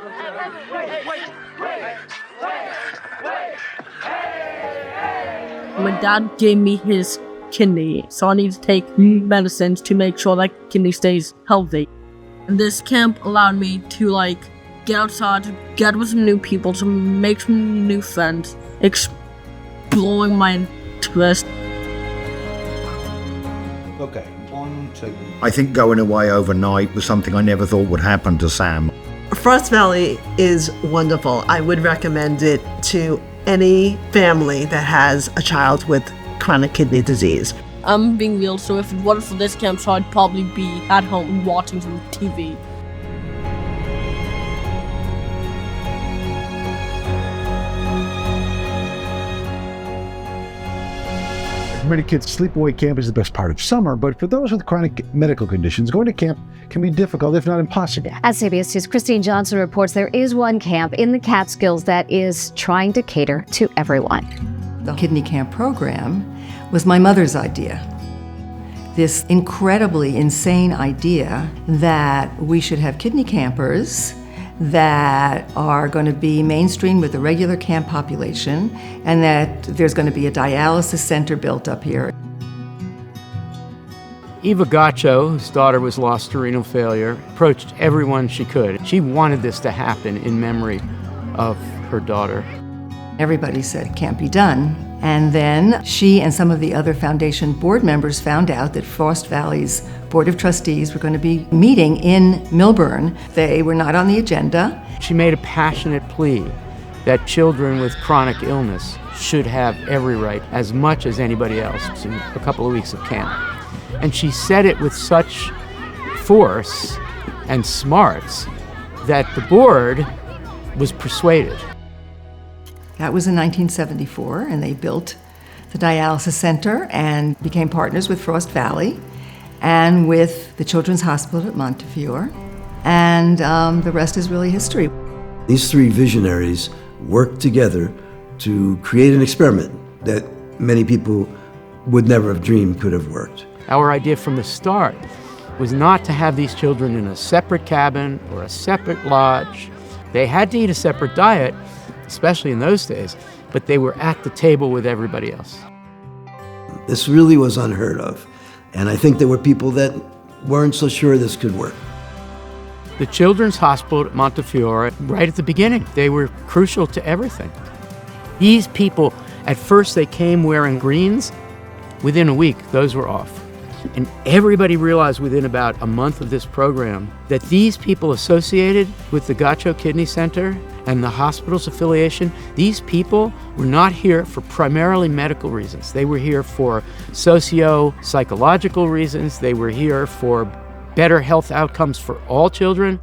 My dad gave me his kidney, so I need to take medicines to make sure that kidney stays healthy. And this camp allowed me to get outside, to get with some new people, to make some new friends, exploring my interest. Okay, 1, 2. I think going away overnight was something I never thought would happen to Sam. Frost Valley is wonderful. I would recommend it to any family that has a child with chronic kidney disease. I'm being real, so if it wasn't for this camp, so I'd probably be at home watching some TV. For many kids, sleepaway camp is the best part of summer, but for those with chronic medical conditions, going to camp can be difficult, if not impossible. As CBS 2's Christine Johnson reports, there is one camp in the Catskills that is trying to cater to everyone. The Kidney Camp program was my mother's idea. This incredibly insane idea that we should have kidney campers that are going to be mainstream with the regular camp population, and that there's going to be a dialysis center built up here. Eva Gottscho, whose daughter was lost to renal failure, approached everyone she could. She wanted this to happen in memory of her daughter. Everybody said it can't be done. And then she and some of the other foundation board members found out that Frost Valley's Board of Trustees were going to be meeting in Millburn. They were not on the agenda. She made a passionate plea that children with chronic illness should have every right, as much as anybody else, in a couple of weeks of camp. And she said it with such force and smarts that the board was persuaded. That was in 1974, and they built the dialysis center and became partners with Frost Valley and with the Children's Hospital at Montefiore, and the rest is really history. These three visionaries worked together to create an experiment that many people would never have dreamed could have worked. Our idea from the start was not to have these children in a separate cabin or a separate lodge. They had to eat a separate diet, especially in those days, but they were at the table with everybody else. This really was unheard of, and I think there were people that weren't so sure this could work. The Children's Hospital at Montefiore, right at the beginning, they were crucial to everything. These people, at first they came wearing greens. Within a week, those were off. And everybody realized within about a month of this program that these people associated with the Gottscho Kidney Center and the hospital's affiliation, these people were not here for primarily medical reasons. They were here for socio-psychological reasons. They were here for better health outcomes for all children.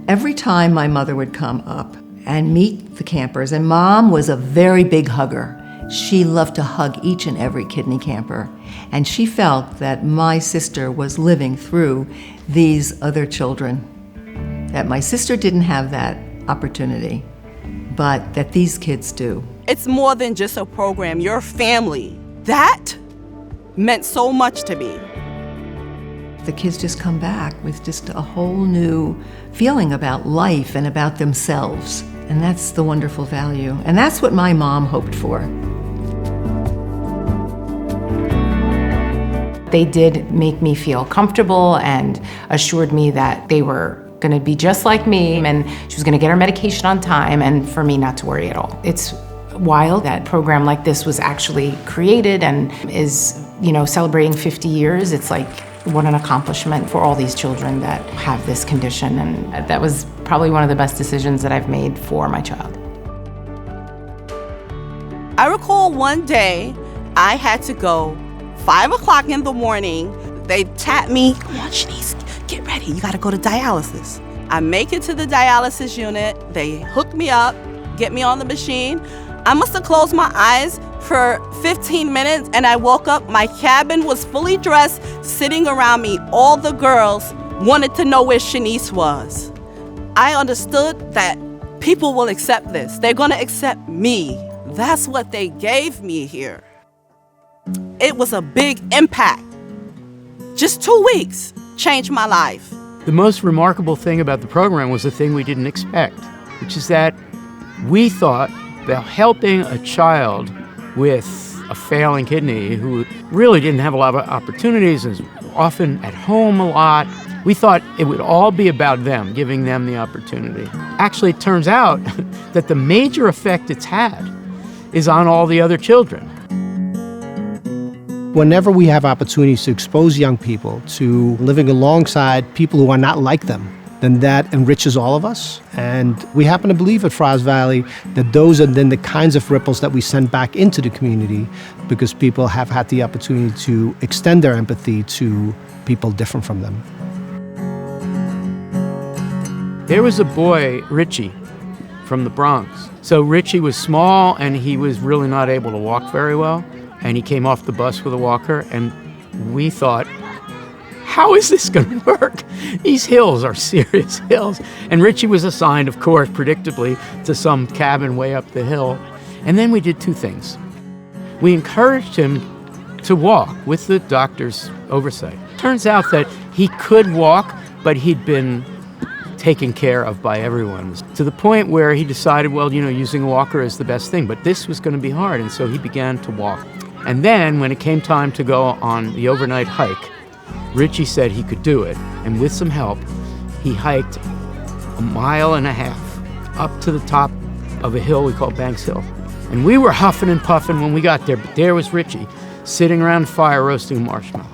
Every time my mother would come up and meet the campers, and Mom was a very big hugger. She loved to hug each and every kidney camper, and she felt that my sister was living through these other children, that my sister didn't have that opportunity, but that these kids do. It's more than just a program, your family. That meant so much to me. The kids just come back with just a whole new feeling about life and about themselves, and that's the wonderful value, and that's what my mom hoped for. They did make me feel comfortable and assured me that they were going to be just like me and she was going to get her medication on time and for me not to worry at all. It's wild that a program like this was actually created and is, celebrating 50 years. It's like, what an accomplishment for all these children that have this condition, and that was probably one of the best decisions that I've made for my child. I recall one day I had to go 5 o'clock in the morning. They tapped me, "Come on, Shanice, get ready, you gotta go to dialysis." I make it to the dialysis unit, they hook me up, get me on the machine. I must have closed my eyes for 15 minutes and I woke up, my cabin was fully dressed, sitting around me. All the girls wanted to know where Shanice was. I understood that people will accept this. They're gonna accept me. That's what they gave me here. It was a big impact. Just 2 weeks changed my life. The most remarkable thing about the program was the thing we didn't expect, which is that we thought that helping a child with a failing kidney who really didn't have a lot of opportunities and was often at home a lot, we thought it would all be about them, giving them the opportunity. Actually, it turns out that the major effect it's had is on all the other children. Whenever we have opportunities to expose young people to living alongside people who are not like them, then that enriches all of us. And we happen to believe at Frost Valley that those are then the kinds of ripples that we send back into the community, because people have had the opportunity to extend their empathy to people different from them. There was a boy, Richie, from the Bronx. So Richie was small and he was really not able to walk very well. And he came off the bus with a walker, and we thought, how is this going to work? These hills are serious hills. And Richie was assigned, of course, predictably, to some cabin way up the hill. And then we did two things. We encouraged him to walk with the doctor's oversight. Turns out that he could walk, but he'd been taken care of by everyone, to the point where he decided, well, using a walker is the best thing. But this was going to be hard, and so he began to walk. And then, when it came time to go on the overnight hike, Richie said he could do it. And with some help, he hiked 1.5 miles up to the top of a hill we call Banks Hill. And we were huffing and puffing when we got there, but there was Richie, sitting around the fire roasting a marshmallow.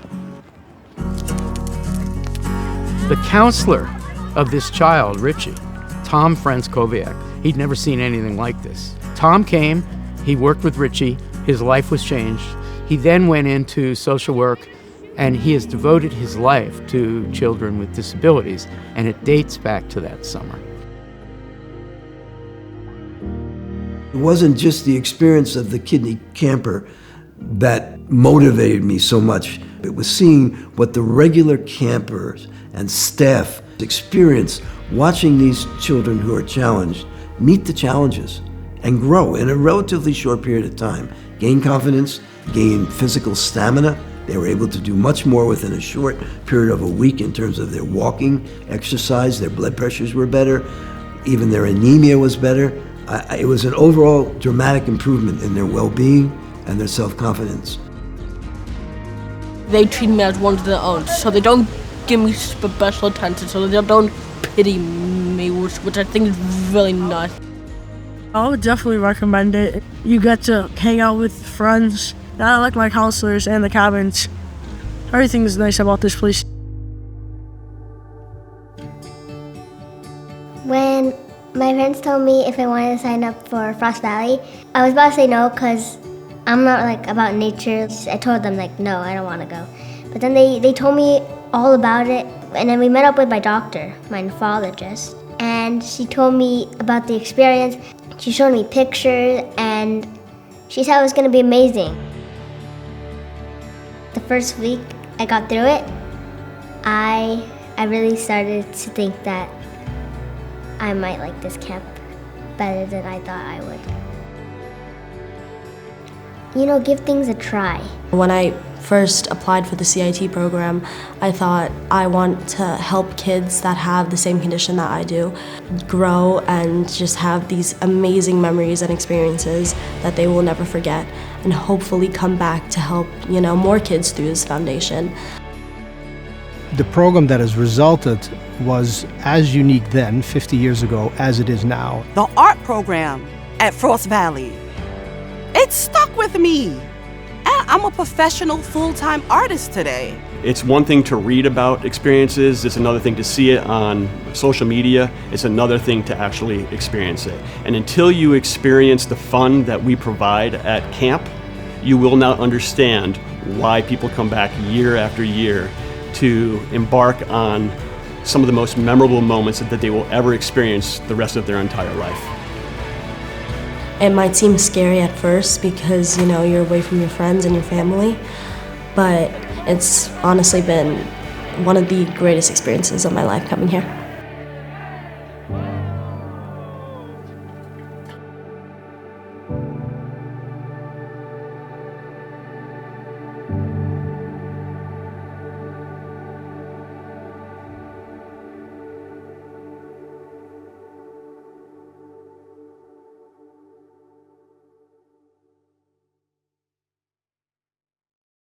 The counselor of this child, Richie, Tom Franskowiak, he'd never seen anything like this. Tom came, he worked with Richie, his life was changed. He then went into social work, and he has devoted his life to children with disabilities, and it dates back to that summer. It wasn't just the experience of the kidney camper that motivated me so much. It was seeing what the regular campers and staff experience, watching these children who are challenged meet the challenges and grow in a relatively short period of time, gain confidence, gain physical stamina. They were able to do much more within a short period of a week in terms of their walking, exercise, their blood pressures were better, even their anemia was better. It was an overall dramatic improvement in their well-being and their self-confidence. They treat me as one of their own, so they don't give me special attention, so they don't pity me, which I think is really nice. I would definitely recommend it. You get to hang out with friends. I like my counselors and the cabins. Everything is nice about this place. When my friends told me if I wanted to sign up for Frost Valley, I was about to say no because I'm not about nature. I told them no, I don't want to go. But then they told me all about it, and then we met up with my doctor, my nephrologist, and she told me about the experience. She showed me pictures, and she said it was going to be amazing. The first week I got through it, I really started to think that I might like this camp better than I thought I would. Give things a try. When I first applied for the CIT program, I thought I want to help kids that have the same condition that I do grow and just have these amazing memories and experiences that they will never forget, and hopefully come back to help, more kids through this foundation. The program that has resulted was as unique then, 50 years ago, as it is now. The art program at Frost Valley, it stuck with me. I'm a professional full-time artist today. It's one thing to read about experiences, it's another thing to see it on social media, it's another thing to actually experience it. And until you experience the fun that we provide at camp, you will not understand why people come back year after year to embark on some of the most memorable moments that they will ever experience the rest of their entire life. It might seem scary at first because, you're away from your friends and your family, but it's honestly been one of the greatest experiences of my life coming here.